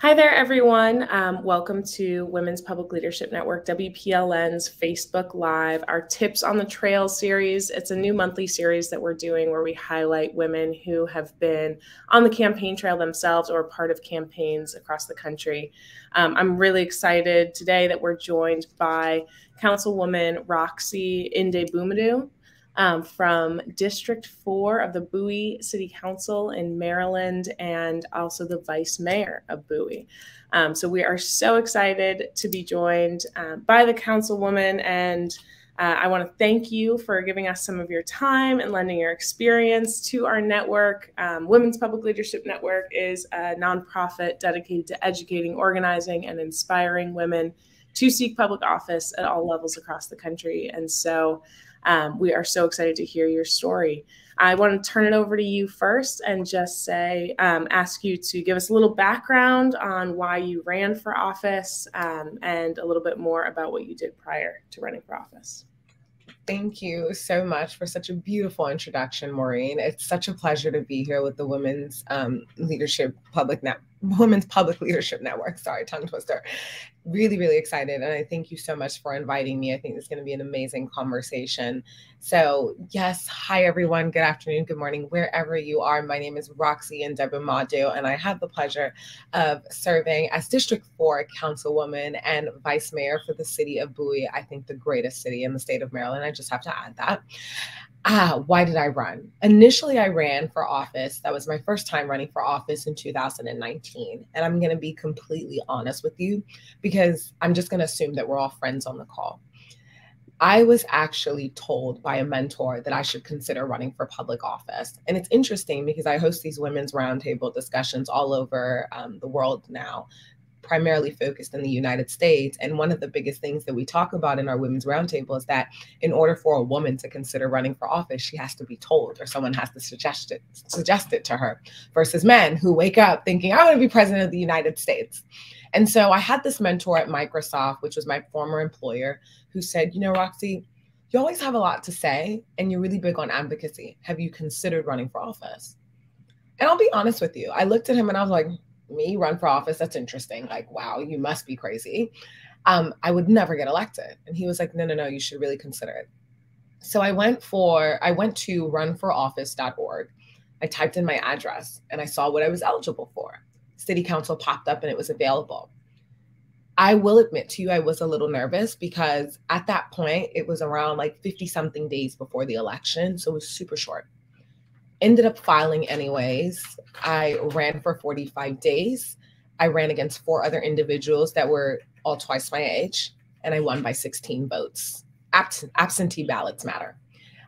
Hi there, everyone. Welcome to Women's Public Leadership Network, WPLN's Facebook Live, our Tips on the Trail series. It's a new monthly series that we're doing where we highlight women who have been on the campaign trail themselves or part of campaigns across the country. I'm really excited today that we're joined by Councilwoman Roxy Ndebumadu. From District 4 of the Bowie City Council in Maryland, and also the Vice Mayor of Bowie. So we are so excited to be joined by the Councilwoman, and I want to thank you for giving us some of your time and lending your experience to our network. Women's Public Leadership Network is a nonprofit dedicated to educating, organizing, and inspiring women to seek public office at all levels across the country. And so we are so excited to hear your story. I want to turn it over to you first and just say, ask you to give us a little background on why you ran for office and a little bit more about what you did prior to running for office. Thank you so much for such a beautiful introduction, Maureen. It's such a pleasure to be here with the Women's Public Leadership Network. Sorry, tongue twister. Really, really excited. And I thank you so much for inviting me. I think it's going to be an amazing conversation. So yes, hi everyone. Good afternoon, good morning, wherever you are. My name is Roxy Ndebumadu, and I have the pleasure of serving as District 4 Councilwoman and Vice Mayor for the city of Bowie. I think the greatest city in the state of Maryland. I just have to add that. Why did I run? Initially, I ran for office. That was my first time running for office in 2019. And I'm going to be completely honest with you because I'm just going to assume that we're all friends on the call. I was actually told by a mentor that I should consider running for public office. And it's interesting because I host these women's roundtable discussions all over the world now, primarily focused in the United States. And one of the biggest things that we talk about in our Women's Roundtable is that in order for a woman to consider running for office, she has to be told or someone has to suggest it to her, versus men who wake up thinking, I want to be president of the United States. And so I had this mentor at Microsoft, which was my former employer, who said, you know, Roxy, you always have a lot to say and you're really big on advocacy. Have you considered running for office? And I'll be honest with you. I looked at him and I was like, me run for office? That's interesting. Like, wow, you must be crazy. I would never get elected. And he was like, no, you should really consider it. So I went to runforoffice.org. I typed in my address and I saw what I was eligible for. City council popped up and it was available. I will admit to you, I was a little nervous because at that point, it was around like 50 something days before the election. So it was super short. Ended up filing anyways. I ran for 45 days. I ran against 4 other individuals that were all twice my age, and I won by 16 votes. Absentee ballots matter.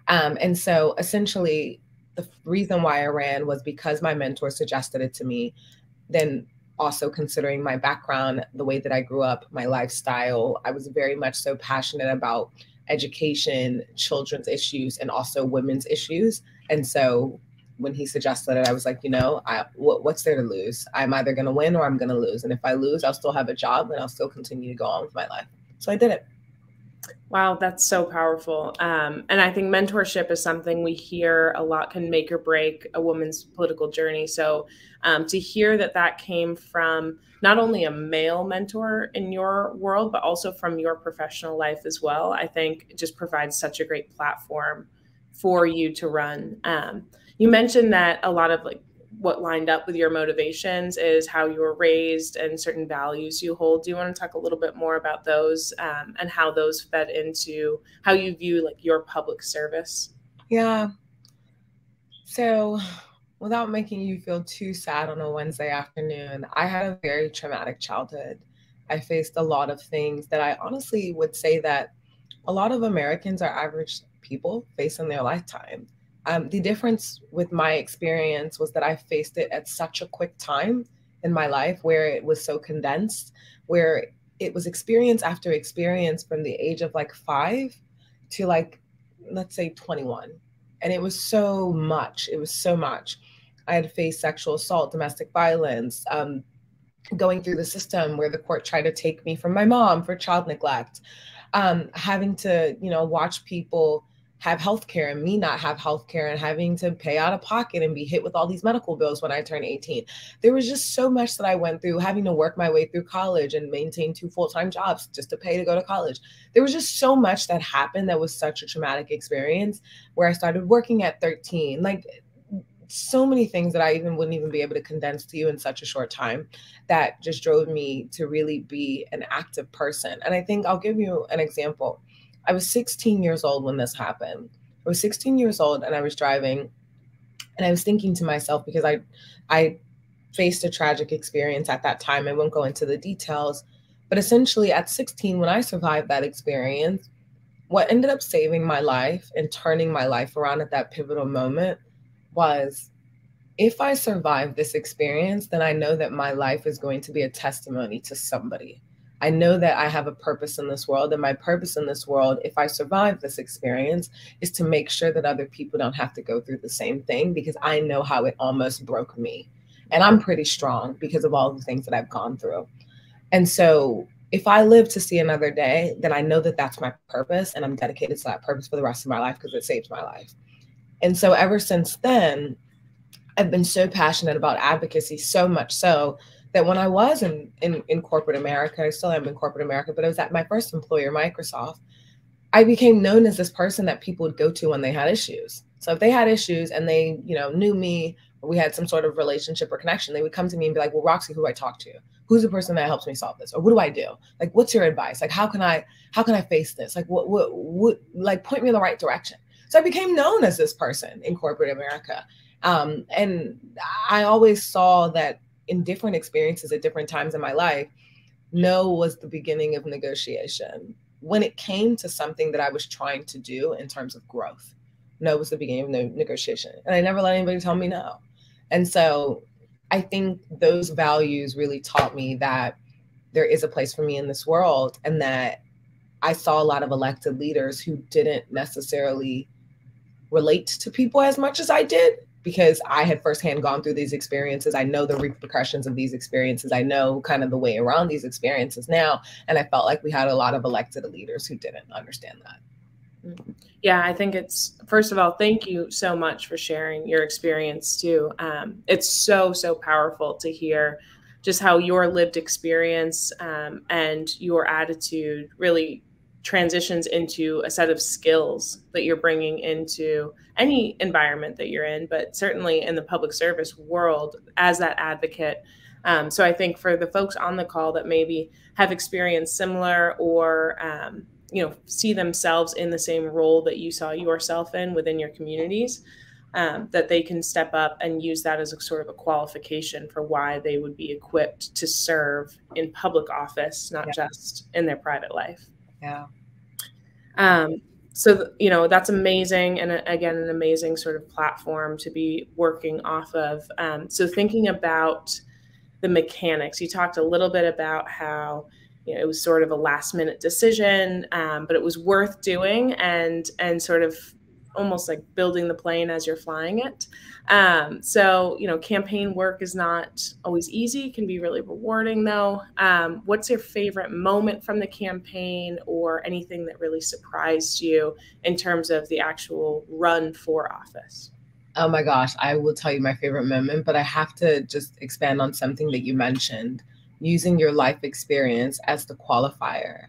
And so essentially, the reason why I ran was because my mentor suggested it to me. Then also considering my background, the way that I grew up, my lifestyle, I was very much so passionate about education, children's issues, and also women's issues. And so when he suggested it, I was like, you know, what's there to lose? I'm either going to win or I'm going to lose. And if I lose, I'll still have a job and I'll still continue to go on with my life. So I did it. Wow, that's so powerful. And I think mentorship is something we hear a lot can make or break a woman's political journey. So to hear that came from not only a male mentor in your world, but also from your professional life as well, I think it just provides such a great platform for you to run. You mentioned that a lot of like what lined up with your motivations is how you were raised and certain values you hold. Do you want to talk a little bit more about those and how those fed into how you view like your public service? Yeah. So without making you feel too sad on a Wednesday afternoon, I had a very traumatic childhood. I faced a lot of things that I honestly would say that a lot of Americans are average people face in their lifetime. The difference with my experience was that I faced it at such a quick time in my life where it was so condensed, where it was experience after experience from the age of like 5 to like, let's say 21. And it was so much. It was so much. I had faced sexual assault, domestic violence, going through the system where the court tried to take me from my mom for child neglect, having to, watch people have healthcare and me not have healthcare and having to pay out of pocket and be hit with all these medical bills when I turned 18. There was just so much that I went through, having to work my way through college and maintain 2 full-time jobs just to pay to go to college. There was just so much that happened that was such a traumatic experience, where I started working at 13. Like, so many things that I wouldn't even be able to condense to you in such a short time, that just drove me to really be an active person. And I think I'll give you an example. I was 16 years old when this happened. I was 16 years old and I was driving, and I was thinking to myself, because I faced a tragic experience at that time. I won't go into the details, but essentially at 16, when I survived that experience, what ended up saving my life and turning my life around at that pivotal moment was, if I survive this experience, then I know that my life is going to be a testimony to somebody. I know that I have a purpose in this world, and my purpose in this world, if I survive this experience, is to make sure that other people don't have to go through the same thing, because I know how it almost broke me. And I'm pretty strong because of all the things that I've gone through. And so if I live to see another day, then I know that that's my purpose, and I'm dedicated to that purpose for the rest of my life, because it saved my life. And so ever since then, I've been so passionate about advocacy, so much so that when I was in corporate America, I still am in corporate America, but I was at my first employer, Microsoft, I became known as this person that people would go to when they had issues. So if they had issues and they, knew me, or we had some sort of relationship or connection, they would come to me and be like, well, Roxy, who do I talk to? Who's the person that helps me solve this? Or what do I do? Like, what's your advice? Like, how can I face this? Like, what like, point me in the right direction. So I became known as this person in corporate America. And I always saw that in different experiences at different times in my life, no was the beginning of negotiation. When it came to something that I was trying to do in terms of growth, no was the beginning of negotiation. And I never let anybody tell me no. And so I think those values really taught me that there is a place for me in this world, and that I saw a lot of elected leaders who didn't necessarily relate to people as much as I did, because I had firsthand gone through these experiences. I know the repercussions of these experiences. I know kind of the way around these experiences now. And I felt like we had a lot of elected leaders who didn't understand that. Yeah, I think it's, first of all, thank you so much for sharing your experience too. It's so powerful to hear just how your lived experience and your attitude really transitions into a set of skills that you're bringing into any environment that you're in, but certainly in the public service world as that advocate. So I think for the folks on the call that maybe have experienced similar, or see themselves in the same role that you saw yourself in within your communities, that they can step up and use that as a sort of a qualification for why they would be equipped to serve in public office, not just in their private life. Yeah. So, that's amazing. And again, an amazing sort of platform to be working off of. So thinking about the mechanics, you talked a little bit about how, it was sort of a last minute decision, but it was worth doing, and sort of almost like building the plane as you're flying it. So, campaign work is not always easy, can be really rewarding though. What's your favorite moment from the campaign, or anything that really surprised you in terms of the actual run for office? Oh my gosh, I will tell you my favorite moment, but I have to just expand on something that you mentioned, using your life experience as the qualifier.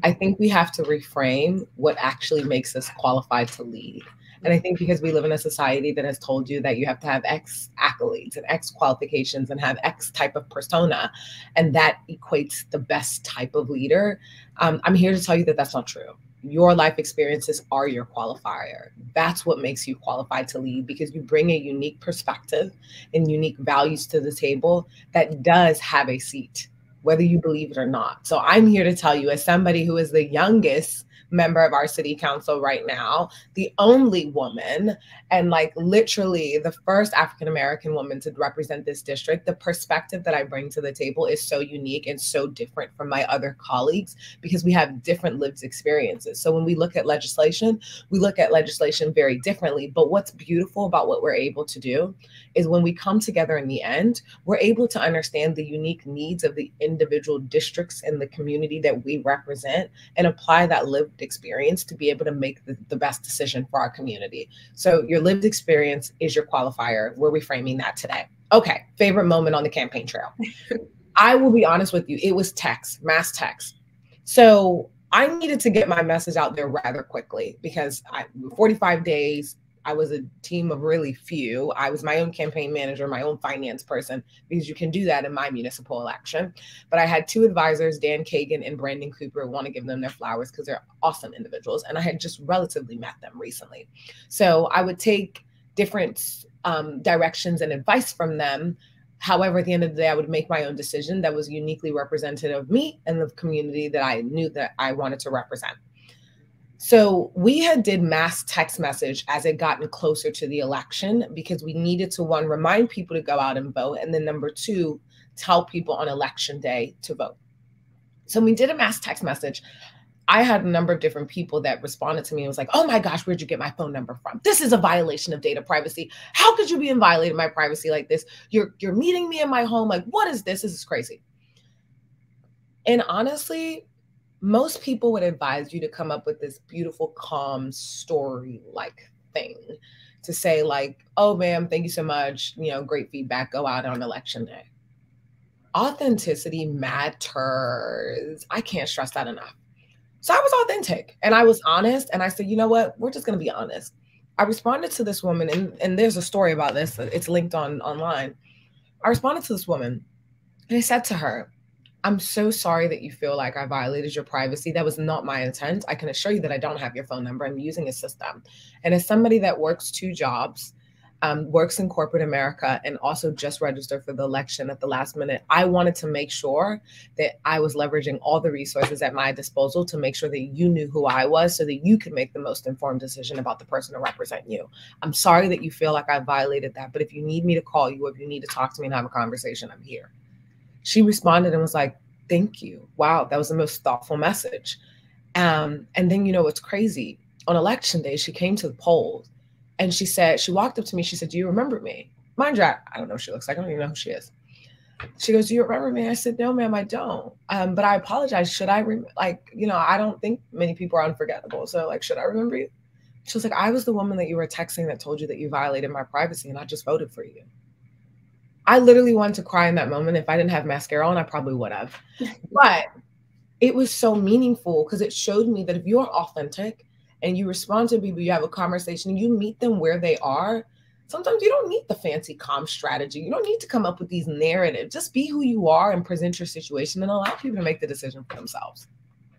I think we have to reframe what actually makes us qualified to lead. And I think because we live in a society that has told you that you have to have X accolades and X qualifications and have X type of persona, and that equates the best type of leader, I'm here to tell you that that's not true. Your life experiences are your qualifier. That's what makes you qualified to lead, because you bring a unique perspective and unique values to the table that does have a seat, whether you believe it or not. So I'm here to tell you, as somebody who is the youngest member of our city council right now, the only woman, and like literally the first African-American woman to represent this district, the perspective that I bring to the table is so unique and so different from my other colleagues, because we have different lived experiences. So when we look at legislation, we look at legislation very differently. But what's beautiful about what we're able to do is when we come together in the end, we're able to understand the unique needs of the individual districts in the community that we represent and apply that lived lived experience to be able to make the best decision for our community. So your lived experience is your qualifier. We're reframing that today. Okay, favorite moment on the campaign trail. I will be honest with you, it was text, mass text. So I needed to get my message out there rather quickly because 45 days, I was a team of really few. I was my own campaign manager, my own finance person, because you can do that in my municipal election. But I had two advisors, Dan Kagan and Brandon Cooper. I want to give them their flowers because they're awesome individuals. And I had just relatively met them recently. So I would take different directions and advice from them. However, at the end of the day, I would make my own decision that was uniquely representative of me and the community that I knew that I wanted to represent. So we had did mass text message as it gotten closer to the election because we needed to, one, remind people to go out and vote. And then number two, tell people on election day to vote. So we did a mass text message. I had a number of different people that responded to me and was like, oh my gosh, where'd you get my phone number from? This is a violation of data privacy. How could you be in violating my privacy like this? You're meeting me in my home. Like, what is this? This is crazy. And honestly, most people would advise you to come up with this beautiful, calm story-like thing to say like, oh, ma'am, thank you so much. You know, great feedback. Go out on election day. Authenticity matters. I can't stress that enough. So I was authentic and I was honest. And I said, you know what? We're just going to be honest. I responded to this woman and there's a story about this. It's linked online. I responded to this woman and I said to her, I'm so sorry that you feel like I violated your privacy. That was not my intent. I can assure you that I don't have your phone number. I'm using a system. And as somebody that works 2 jobs, works in corporate America, and also just registered for the election at the last minute, I wanted to make sure that I was leveraging all the resources at my disposal to make sure that you knew who I was so that you could make the most informed decision about the person to represent you. I'm sorry that you feel like I violated that, but if you need me to call you, if you need to talk to me and have a conversation, I'm here. She responded and was like, thank you. Wow, that was the most thoughtful message. And then, you know, what's crazy? On election day, she came to the polls and she said, she walked up to me. She said, do you remember me? Mind you, I don't know what she looks like. I don't even know who she is. She goes, do you remember me? I said, no, ma'am, I don't. But I apologize. Should I, I don't think many people are unforgettable. So like, should I remember you? She was like, I was the woman that you were texting that told you that you violated my privacy and I just voted for you. I literally wanted to cry in that moment. If I didn't have mascara on, I probably would have. But it was so meaningful because it showed me that if you're authentic and you respond to people, you have a conversation, you meet them where they are. Sometimes you don't need the fancy comm strategy. You don't need to come up with these narratives. Just be who you are and present your situation and allow people to make the decision for themselves.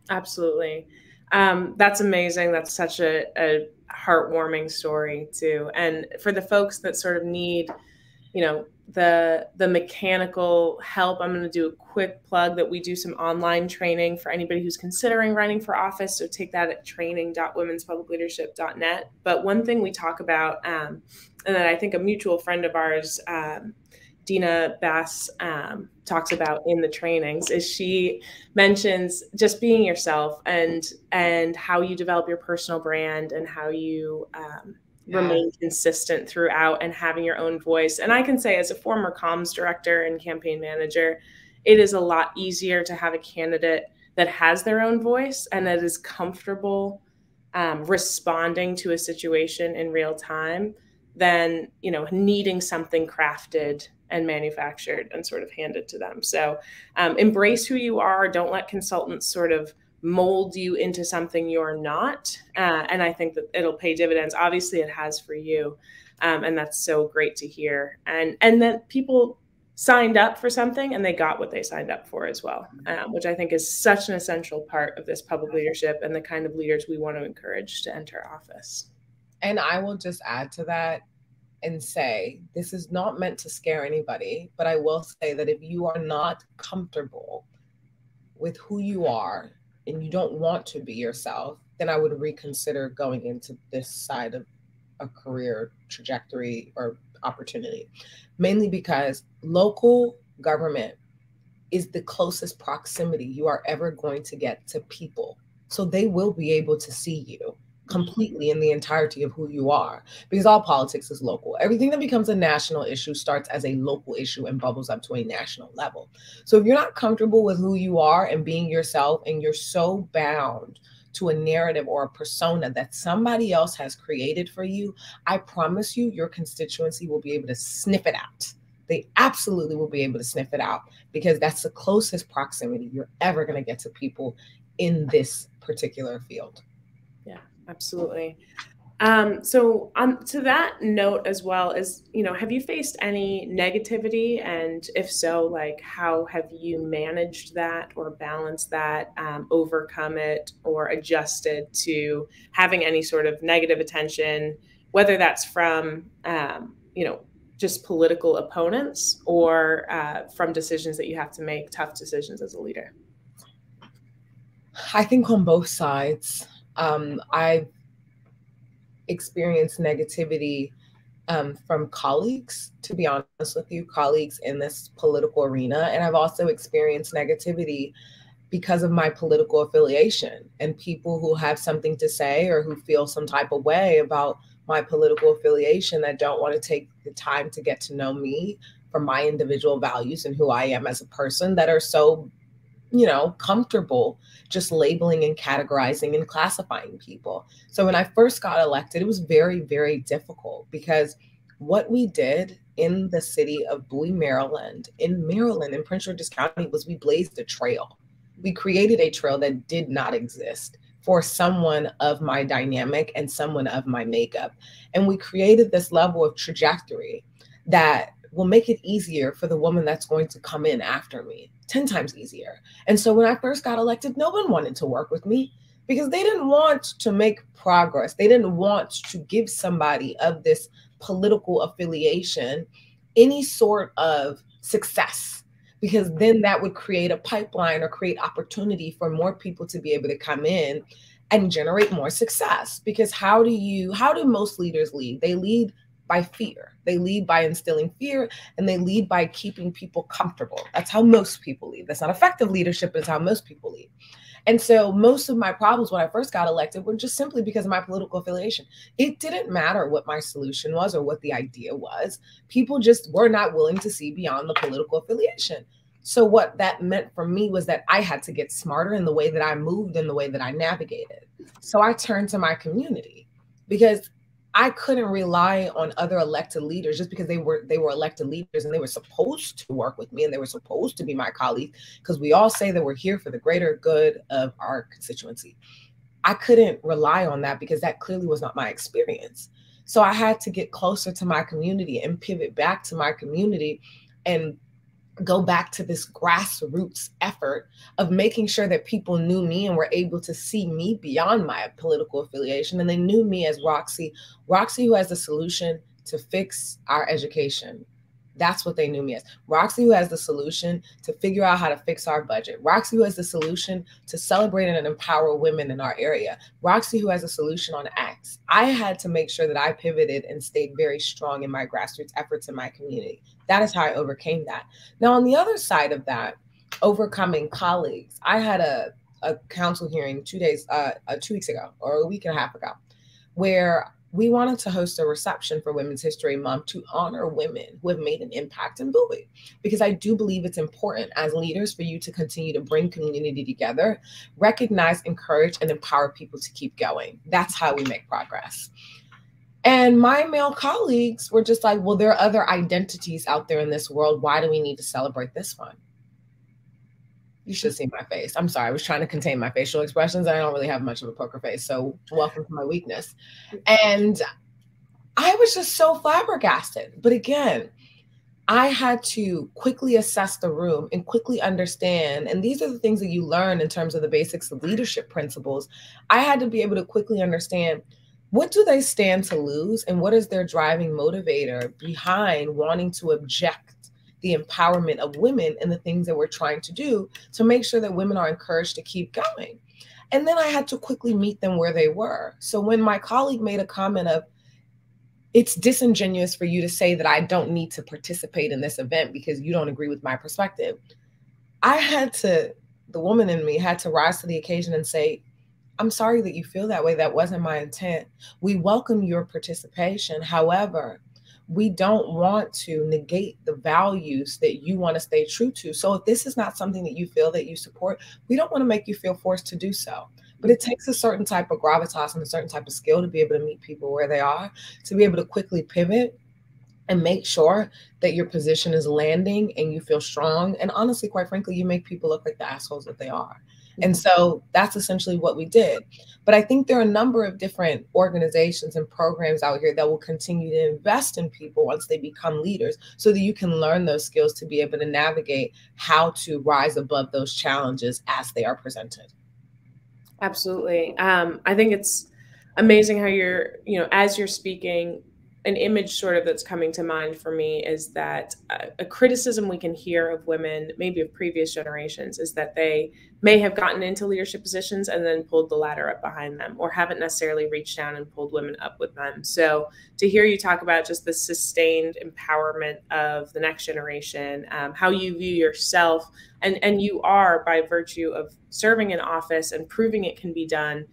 Absolutely. That's amazing. That's such a heartwarming story too. And for the folks that sort of need, the mechanical help, I'm going to do a quick plug that we do some online training for anybody who's considering running for office. So take that at training.womenspublicleadership.net. But one thing we talk about, and that I think a mutual friend of ours, Dina Bass, talks about in the trainings, is she mentions just being yourself and how you develop your personal brand and how you remain consistent throughout and having your own voice. And I can say, as a former comms director and campaign manager, it is a lot easier to have a candidate that has their own voice and that is comfortable responding to a situation in real time than, needing something crafted and manufactured and sort of handed to them. So embrace who you are. Don't let consultants sort of mold you into something you're not. And I think that it'll pay dividends. Obviously it has for you. And that's so great to hear. And that people signed up for something and they got what they signed up for as well, which I think is such an essential part of this public leadership and the kind of leaders we want to encourage to enter office. And I will just add to that and say, this is not meant to scare anybody, but I will say that if you are not comfortable with who you are and you don't want to be yourself, then I would reconsider going into this side of a career trajectory or opportunity. Mainly because local government is the closest proximity you are ever going to get to people. So they will be able to see you completely in the entirety of who you are, because all politics is local. Everything that becomes a national issue starts as a local issue and bubbles up to a national level. So if you're not comfortable with who you are and being yourself, and you're so bound to a narrative or a persona that somebody else has created for you, I promise you, your constituency will be able to sniff it out. They absolutely will be able to sniff it out, because that's the closest proximity you're ever going to get to people in this particular field. Yeah, absolutely. So on to that note as well, is, have you faced any negativity? And if so, like, how have you managed that or balanced that, overcome it or adjusted to having any sort of negative attention, whether that's from, just political opponents or from decisions that you have to make, tough decisions as a leader? I think on both sides. I've experienced negativity from colleagues, to be honest with you, colleagues in this political arena. And I've also experienced negativity because of my political affiliation, and people who have something to say or who feel some type of way about my political affiliation that don't want to take the time to get to know me for my individual values and who I am as a person, that are so comfortable just labeling and categorizing and classifying people. So when I first got elected, it was very, very difficult, because what we did in the city of Bowie, Maryland, in Prince George's County, was we blazed a trail. We created a trail that did not exist for someone of my dynamic and someone of my makeup. And we created this level of trajectory that will make it easier for the woman that's going to come in after me, 10 times easier. And so when I first got elected, no one wanted to work with me, because they didn't want to make progress. They didn't want to give somebody of this political affiliation any sort of success, because then that would create a pipeline or create opportunity for more people to be able to come in and generate more success. Because how do most leaders lead? They lead by fear. They lead by instilling fear, and they lead by keeping people comfortable. That's how most people lead. That's not effective leadership, but it's how most people lead. And so most of my problems when I first got elected were just simply because of my political affiliation. It didn't matter what my solution was or what the idea was. People just were not willing to see beyond the political affiliation. So what that meant for me was that I had to get smarter in the way that I moved and the way that I navigated. So I turned to my community, because I couldn't rely on other elected leaders just because they were elected leaders and they were supposed to work with me and they were supposed to be my colleagues, because we all say that we're here for the greater good of our constituency. I couldn't rely on that, because that clearly was not my experience. So I had to get closer to my community and pivot back to my community and go back to this grassroots effort of making sure that people knew me and were able to see me beyond my political affiliation. And they knew me as Roxy who has the solution to fix our education. That's what they knew me as. Roxy who has the solution to figure out how to fix our budget. Roxy who has the solution to celebrate and empower women in our area. Roxy who has a solution on X. I had to make sure that I pivoted and stayed very strong in my grassroots efforts in my community. That is how I overcame that. Now, on the other side of that, overcoming colleagues, I had a council hearing 2 weeks ago, or a week and a half ago, where we wanted to host a reception for Women's History Month to honor women who have made an impact in Bowie. Because I do believe it's important as leaders for you to continue to bring community together, recognize, encourage, and empower people to keep going. That's how we make progress. And my male colleagues were just like, well, there are other identities out there in this world. Why do we need to celebrate this one? You should see my face. I'm sorry. I was trying to contain my facial expressions. I don't really have much of a poker face. So welcome to my weakness. And I was just so flabbergasted. But again, I had to quickly assess the room and quickly understand. And these are the things that you learn in terms of the basics of leadership principles. I had to be able to quickly understand, what do they stand to lose? And what is their driving motivator behind wanting to object the empowerment of women and the things that we're trying to do to make sure that women are encouraged to keep going? And then I had to quickly meet them where they were. So when my colleague made a comment of, it's disingenuous for you to say that I don't need to participate in this event because you don't agree with my perspective, the woman in me had to rise to the occasion and say, I'm sorry that you feel that way. That wasn't my intent. We welcome your participation. However, we don't want to negate the values that you want to stay true to. So if this is not something that you feel that you support, we don't want to make you feel forced to do so. but it takes a certain type of gravitas and a certain type of skill to be able to meet people where they are, to be able to quickly pivot and make sure that your position is landing and you feel strong. And honestly, quite frankly, you make people look like the assholes that they are. And so that's essentially what we did. But I think there are a number of different organizations and programs out here that will continue to invest in people once they become leaders, so that you can learn those skills to be able to navigate how to rise above those challenges as they are presented. Absolutely. I think it's amazing how you're, as you're speaking, an image sort of that's coming to mind for me is that a criticism we can hear of women, maybe of previous generations, is that they may have gotten into leadership positions and then pulled the ladder up behind them, or haven't necessarily reached down and pulled women up with them. So to hear you talk about just the sustained empowerment of the next generation, how you view yourself, and you are, by virtue of serving in office and proving it can be done,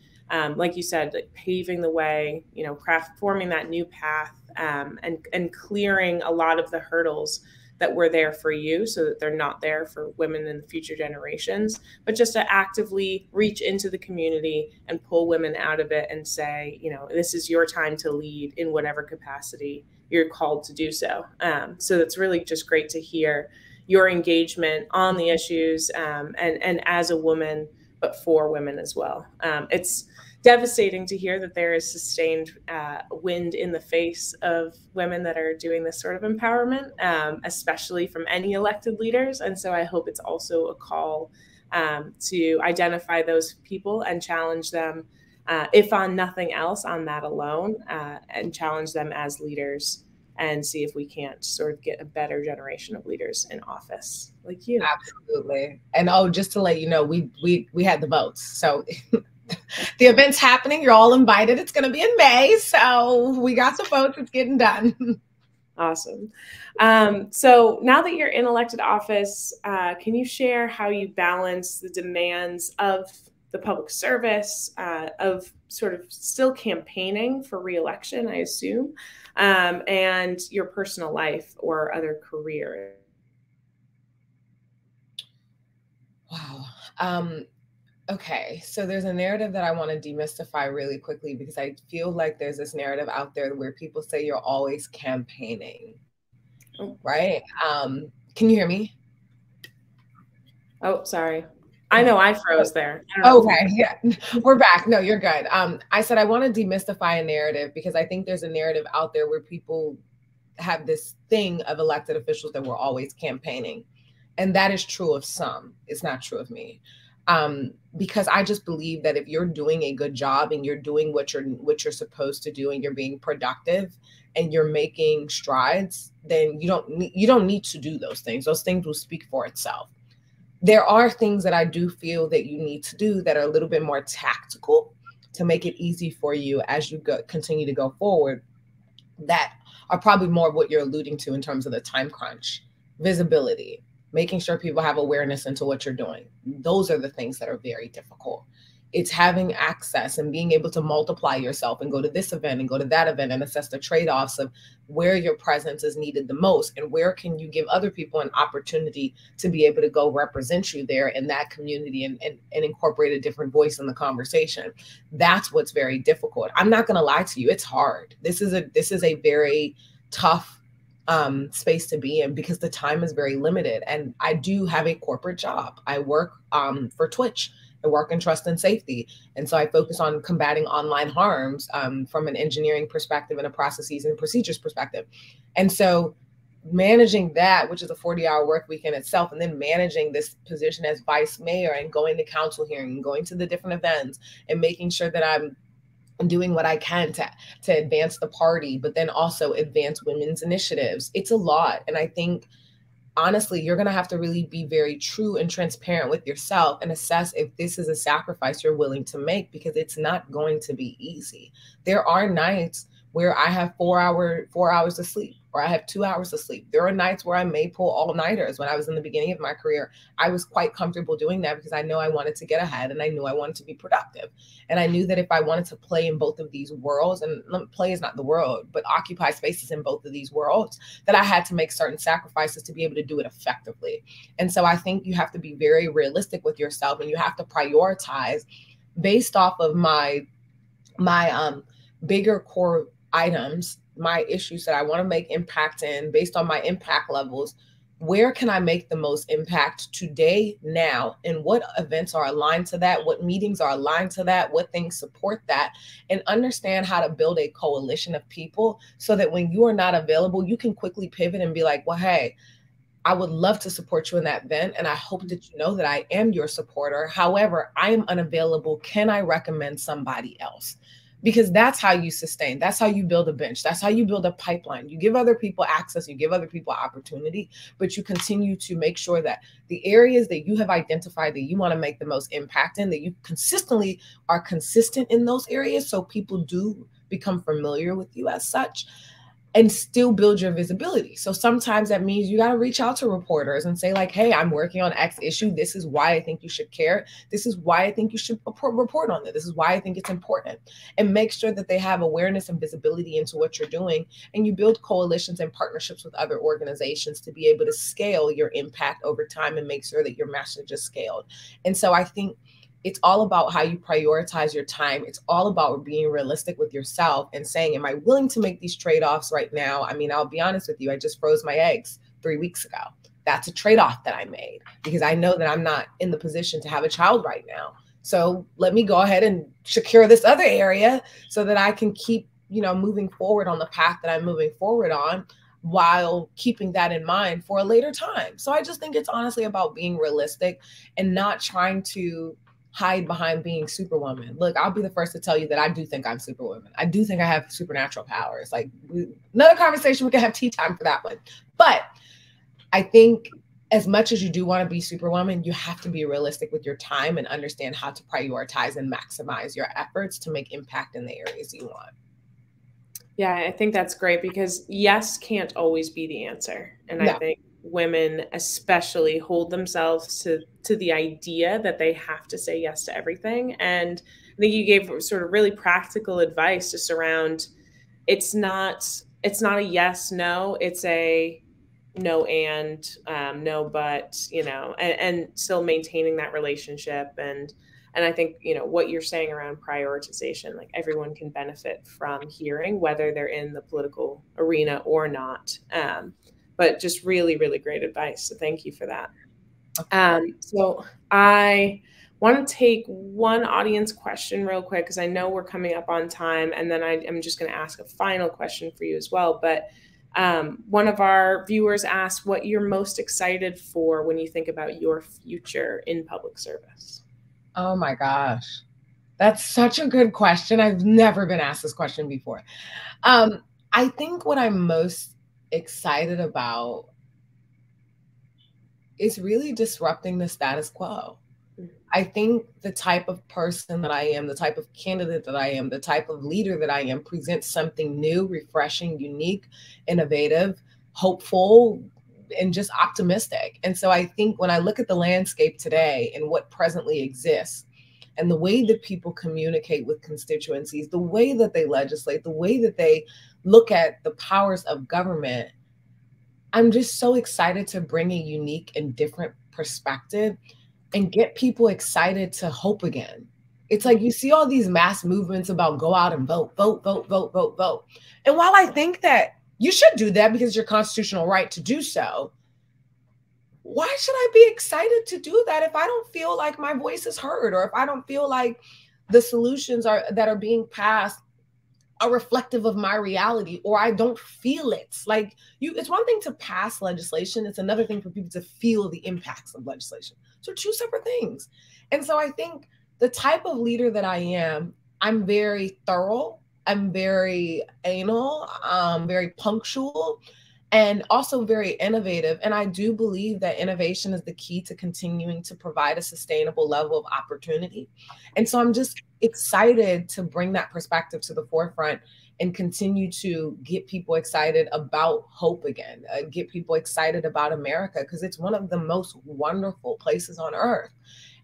like you said, like paving the way, forming that new path, and clearing a lot of the hurdles that were there for you, so that they're not there for women in the future generations, but just to actively reach into the community and pull women out of it and say, this is your time to lead in whatever capacity you're called to do so. So it's really just great to hear your engagement on the issues, and as a woman, but for women as well. It's devastating to hear that there is sustained wind in the face of women that are doing this sort of empowerment, especially from any elected leaders. And so I hope it's also a call to identify those people and challenge them, if on nothing else, on that alone, and challenge them as leaders, and see if we can't sort of get a better generation of leaders in office like you. Absolutely. And just to let you know, we had the votes. So the event's happening. You're all invited. It's going to be in May. So we got the votes. It's getting done. Awesome. So now that you're in elected office, can you share how you balance the demands of the public service, of sort of still campaigning for re-election, I assume, and your personal life or other career? Wow. Okay, so there's a narrative that I want to demystify really quickly, because I feel like there's this narrative out there where people say you're always campaigning, right? Can you hear me? Oh, sorry. I know I froze there. Okay, yeah, we're back. No, you're good. I said I want to demystify a narrative, because I think there's a narrative out there where people have this thing of elected officials that we're always campaigning. And that is true of some. It's not true of me. Because I just believe that if you're doing a good job and you're doing what you're supposed to do, and you're being productive and you're making strides, then you don't need to do those things. Those things will speak for itself. There are things that I do feel that you need to do that are a little bit more tactical to make it easy for you as you continue to go forward, that are probably more of what you're alluding to in terms of the time crunch, visibility, making sure people have awareness into what you're doing. Those are the things that are very difficult. It's having access and being able to multiply yourself and go to this event and go to that event and assess the trade-offs of where your presence is needed the most, and where can you give other people an opportunity to be able to go represent you there in that community, and incorporate a different voice in the conversation. That's what's very difficult. I'm not going to lie to you. It's hard. This is a very tough space to be in, because the time is very limited. And I do have a corporate job. I work for Twitch. I work in trust and safety. And so I focus on combating online harms from an engineering perspective and a processes and procedures perspective. And so managing that, which is a 40-hour work week in itself, and then managing this position as vice mayor and going to council hearing and going to the different events and making sure that I'm doing what I can to advance the party, but then also advance women's initiatives. It's a lot. And I think, honestly, you're going to have to really be very true and transparent with yourself and assess if this is a sacrifice you're willing to make, because it's not going to be easy. There are nights where I have 4 hours of sleep, or I have 2 hours of sleep. There are nights where I may pull all-nighters. When I was in the beginning of my career, I was quite comfortable doing that, because I know I wanted to get ahead and I knew I wanted to be productive. And I knew that if I wanted to play in both of these worlds, and play is not the world, but occupy spaces in both of these worlds, that I had to make certain sacrifices to be able to do it effectively. And so I think you have to be very realistic with yourself, and you have to prioritize based off of my bigger core items, my issues that I want to make impact in, based on my impact levels. Where can I make the most impact today, now, and what events are aligned to that? What meetings are aligned to that? What things support that? And understand how to build a coalition of people so that when you are not available, you can quickly pivot and be like, well, hey, I would love to support you in that event. And I hope that you know that I am your supporter. However, I am unavailable. Can I recommend somebody else? Because that's how you sustain. That's how you build a bench. That's how you build a pipeline. You give other people access, you give other people opportunity, but you continue to make sure that the areas that you have identified that you want to make the most impact in, that you consistently are consistent in those areas so people do become familiar with you as such, and still build your visibility. So sometimes that means you got to reach out to reporters and say like, hey, I'm working on X issue. This is why I think you should care. This is why I think you should report on it. This is why I think it's important. And make sure that they have awareness and visibility into what you're doing. And you build coalitions and partnerships with other organizations to be able to scale your impact over time and make sure that your message is scaled. And so I think it's all about how you prioritize your time. It's all about being realistic with yourself and saying, am I willing to make these trade-offs right now? I mean, I'll be honest with you. I just froze my eggs 3 weeks ago. That's a trade-off that I made because I know that I'm not in the position to have a child right now. So let me go ahead and secure this other area so that I can keep, moving forward on the path that I'm moving forward on, while keeping that in mind for a later time. So I just think it's honestly about being realistic and not trying to hide behind being Superwoman. Look, I'll be the first to tell you that I do think I'm Superwoman. I do think I have supernatural powers. Like, another conversation, we can have tea time for that one. But I think as much as you do want to be Superwoman, you have to be realistic with your time and understand how to prioritize and maximize your efforts to make impact in the areas you want. Yeah, I think that's great because yes can't always be the answer. And I think women especially hold themselves to the idea that they have to say yes to everything. And I think you gave sort of really practical advice just around it's not a yes, no, it's a no and no but, and still maintaining that relationship. And I think, what you're saying around prioritization, like everyone can benefit from hearing, whether they're in the political arena or not. But just really, really great advice. So thank you for that. So I want to take one audience question real quick, because I know we're coming up on time. And then I'm just going to ask a final question for you as well. But one of our viewers asked what you're most excited for when you think about your future in public service. Oh my gosh. That's such a good question. I've never been asked this question before. I think what I'm most excited about is really disrupting the status quo. I think the type of person that I am, the type of candidate that I am, the type of leader that I am presents something new, refreshing, unique, innovative, hopeful, and just optimistic. And so I think when I look at the landscape today and what presently exists, and the way that people communicate with constituencies, the way that they legislate, the way that they look at the powers of government, I'm just so excited to bring a unique and different perspective and get people excited to hope again. It's like you see all these mass movements about go out and vote, vote, vote, vote, vote, vote. And while I think that you should do that because it's your constitutional right to do so, why should I be excited to do that if I don't feel like my voice is heard, or if I don't feel like the solutions that are being passed are reflective of my reality, or I don't feel it? Like, it's one thing to pass legislation. It's another thing for people to feel the impacts of legislation. So two separate things. And so I think the type of leader that I am, I'm very thorough. I'm very anal, very punctual, and also very innovative. And I do believe that innovation is the key to continuing to provide a sustainable level of opportunity. And so I'm just excited to bring that perspective to the forefront and continue to get people excited about hope again, get people excited about America, because it's one of the most wonderful places on earth.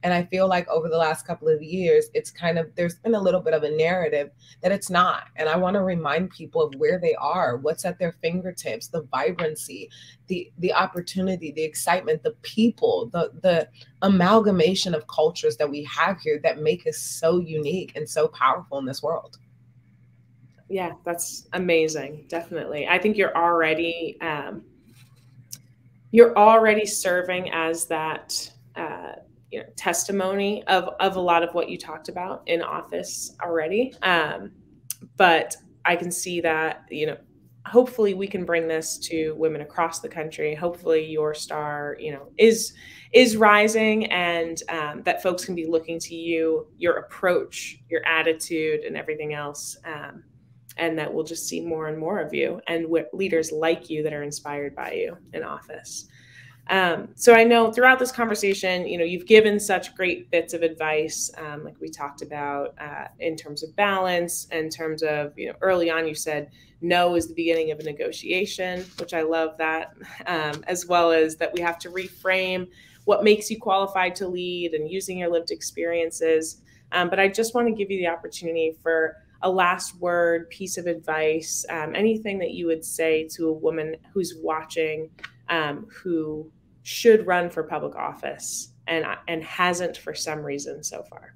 And I feel like over the last couple of years, it's kind of, there's been a little bit of a narrative that it's not. And I want to remind people of where they are, what's at their fingertips, the vibrancy, the opportunity, the excitement, the people, the amalgamation of cultures that we have here that make us so unique and so powerful in this world. Yeah, that's amazing. Definitely. I think you're already serving as that testimony of a lot of what you talked about in office already. But I can see that, hopefully we can bring this to women across the country. Hopefully your star, is rising, and that folks can be looking to you, your approach, your attitude, and everything else. And that we'll just see more and more of you and leaders like you that are inspired by you in office. So I know throughout this conversation, you've given such great bits of advice, like we talked about, in terms of balance, in terms of, early on you said no is the beginning of a negotiation, which I love that, as well as that we have to reframe what makes you qualified to lead and using your lived experiences. But I just want to give you the opportunity for a last word, piece of advice, anything that you would say to a woman who's watching, who should run for public office and hasn't for some reason so far.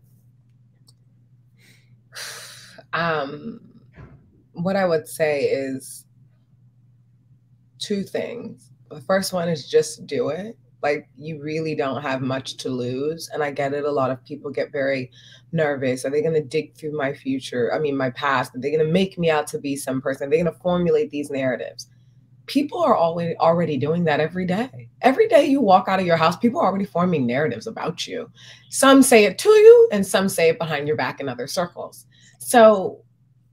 What I would say is two things. The first one is just do it. Like, you really don't have much to lose. And I get it. A lot of people get very nervous. Are they going to dig through my future? I mean, my past? Are they going to make me out to be some person? Are they going to formulate these narratives? People are already doing that every day. Every day you walk out of your house, people are already forming narratives about you. Some say it to you and some say it behind your back in other circles. So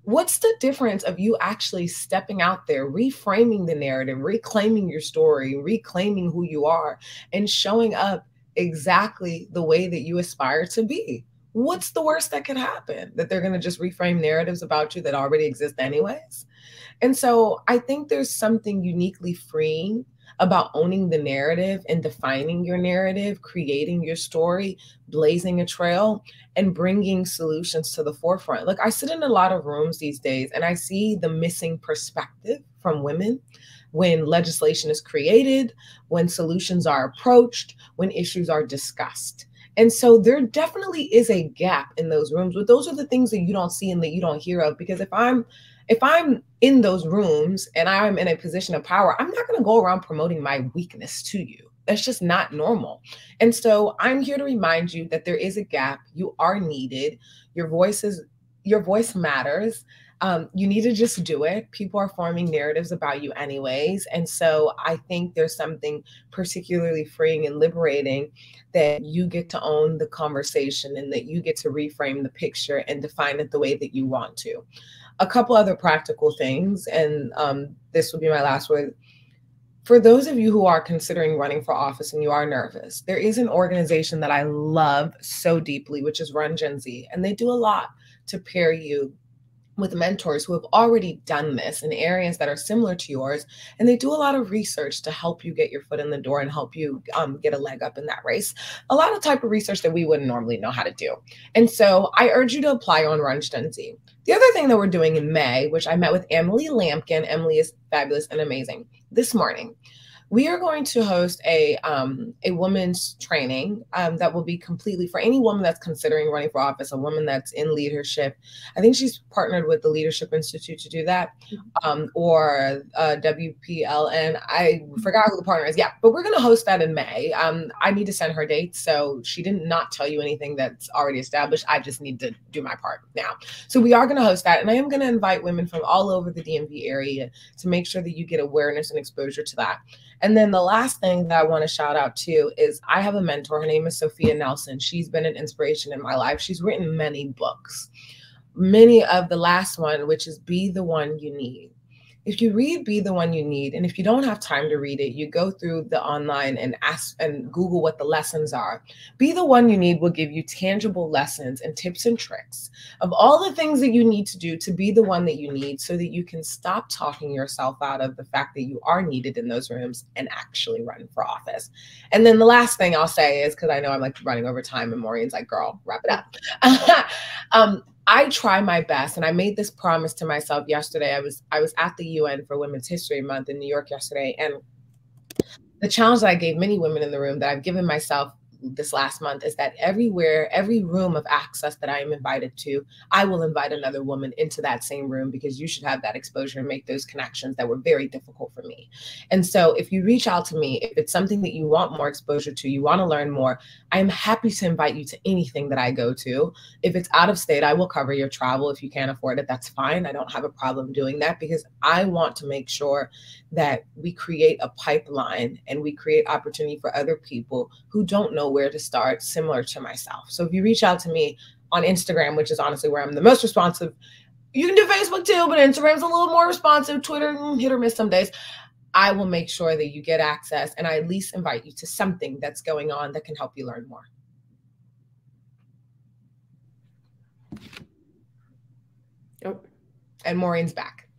what's the difference of you actually stepping out there, reframing the narrative, reclaiming your story, reclaiming who you are, and showing up exactly the way that you aspire to be? What's the worst that could happen? That they're going to just reframe narratives about you that already exist anyways? And so I think there's something uniquely freeing about owning the narrative and defining your narrative, creating your story, blazing a trail, and bringing solutions to the forefront. Like, I sit in a lot of rooms these days and I see the missing perspective from women when legislation is created, when solutions are approached, when issues are discussed. And so there definitely is a gap in those rooms, but those are the things that you don't see and that you don't hear of. Because if I'm in those rooms and I'm in a position of power, I'm not going to go around promoting my weakness to you. That's just not normal. And so I'm here to remind you that there is a gap. You are needed. Your voice matters. You need to just do it. People are forming narratives about you anyways. And so I think there's something particularly freeing and liberating that you get to own the conversation and that you get to reframe the picture and define it the way that you want to. A couple other practical things, and this will be my last word. For those of you who are considering running for office and you are nervous, there is an organization that I love so deeply, which is Run Gen Z. And they do a lot to pair you with mentors who have already done this in areas that are similar to yours. And they do a lot of research to help you get your foot in the door and help you get a leg up in that race. A lot of type of research that we wouldn't normally know how to do. And so I urge you to apply on Run Gen Z. The other thing that we're doing in May, which I met with Emily Lampkin, Emily is fabulous and amazing, this morning, we are going to host a women's training that will be completely for any woman that's considering running for office, a woman that's in leadership. I think she's partnered with the Leadership Institute to do that, or WPLN. I forgot who the partner is. Yeah, but we're going to host that in May. I need to send her dates, so she did not tell you anything that's already established. I just need to do my part now. So we are going to host that, and I am going to invite women from all over the DMV area to make sure that you get awareness and exposure to that. And then the last thing that I want to shout out to is I have a mentor. Her name is Sophia Nelson. She's been an inspiration in my life. She's written many books, many of the last one, which is Be the One You Need. if you read Be the One You Need, and if you don't have time to read it, you go through the online and ask and Google what the lessons are. Be the One You Need will give you tangible lessons and tips and tricks of all the things that you need to do to be the one that you need, so that you can stop talking yourself out of the fact that you are needed in those rooms and actually run for office. And then the last thing I'll say is, because I know I'm like running over time and Maureen's like, girl, wrap it up. I try my best, and I made this promise to myself yesterday. I was at the UN for Women's History Month in New York yesterday, and the challenge that I gave many women in the room, that I've given myself this last month, is that everywhere, every room of access that I am invited to, I will invite another woman into that same room, because you should have that exposure and make those connections that were very difficult for me. And so if you reach out to me, if it's something that you want more exposure to, you want to learn more, I am happy to invite you to anything that I go to. If it's out of state, I will cover your travel. If you can't afford it, that's fine. I don't have a problem doing that, because I want to make sure that we create a pipeline and we create opportunity for other people who don't know where to start, similar to myself. So if you reach out to me on Instagram, which is honestly where I'm the most responsive, you can do Facebook too, but Instagram's a little more responsive. Twitter, hit or miss some days. I will make sure that you get access, and I at least invite you to something that's going on that can help you learn more. Oh. And Maureen's back.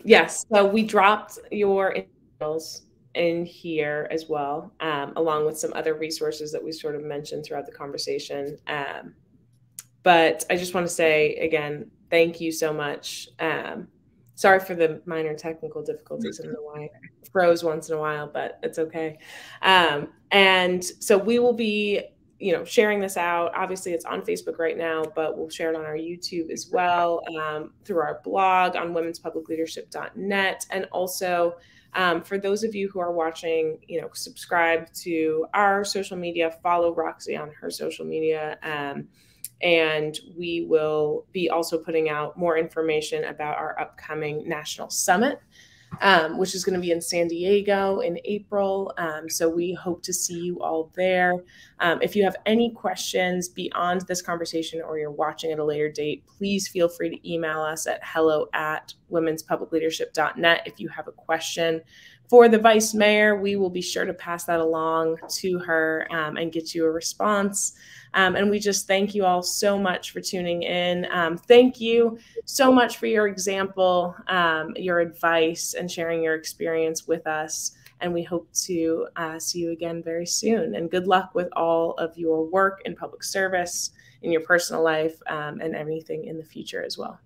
Yes, so we dropped your emails in here as well, along with some other resources that we sort of mentioned throughout the conversation. But I just want to say again, thank you so much. Sorry for the minor technical difficulties. I don't know why it froze once in a while, but it's okay. And so we will be, sharing this out. Obviously, it's on Facebook right now, but we'll share it on our YouTube as well, through our blog on womenspublicleadership.net. And also, for those of you who are watching, subscribe to our social media, follow Roxy on her social media. And we will be also putting out more information about our upcoming national summit, which is going to be in San Diego in April. So we hope to see you all there. If you have any questions beyond this conversation, or you're watching at a later date, please feel free to email us at hello@womenspublicleadership.net. If you have a question for the vice mayor, we will be sure to pass that along to her, and get you a response. And we just thank you all so much for tuning in. Thank you so much for your example, your advice, and sharing your experience with us. And we hope to see you again very soon. And good luck with all of your work in public service, in your personal life, and everything in the future as well.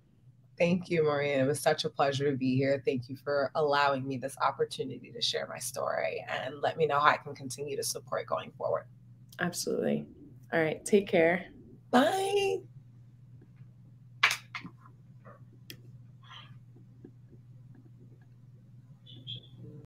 Thank you, Maureen. It was such a pleasure to be here. Thank you for allowing me this opportunity to share my story, and let me know how I can continue to support going forward. Absolutely. All right. Take care. Bye.